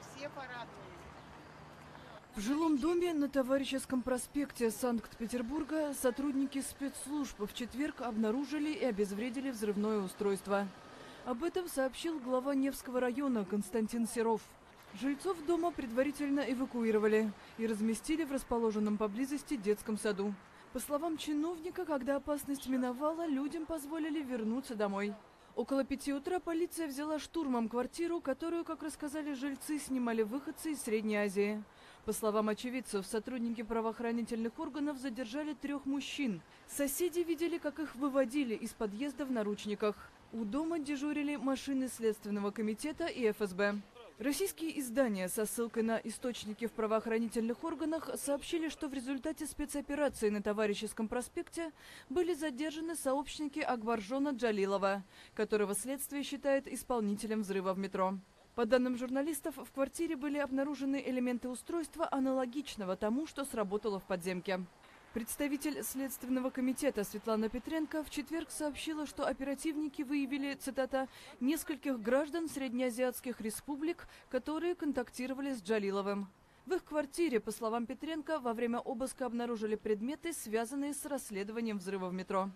все порадовались. В жилом доме на Товарищеском проспекте Санкт-Петербурга сотрудники спецслужб в четверг обнаружили и обезвредили взрывное устройство. Об этом сообщил глава Невского района Константин Серов. Жильцов дома предварительно эвакуировали и разместили в расположенном поблизости детском саду. По словам чиновника, когда опасность миновала, людям позволили вернуться домой. Около 5 утра полиция взяла штурмом квартиру, которую, как рассказали жильцы, снимали выходцы из Средней Азии. По словам очевидцев, сотрудники правоохранительных органов задержали 3 мужчин. Соседи видели, как их выводили из подъезда в наручниках. У дома дежурили машины Следственного комитета и ФСБ. Российские издания со ссылкой на источники в правоохранительных органах сообщили, что в результате спецоперации на Товарищеском проспекте были задержаны сообщники Акбаржона Джалилова, которого следствие считает исполнителем взрыва в метро. По данным журналистов, в квартире были обнаружены элементы устройства, аналогичного тому, что сработало в подземке. Представитель Следственного комитета Светлана Петренко в четверг сообщила, что оперативники выявили, цитата, «нескольких граждан среднеазиатских республик, которые контактировали с Джалиловым». В их квартире, по словам Петренко, во время обыска обнаружили предметы, связанные с расследованием взрыва в метро.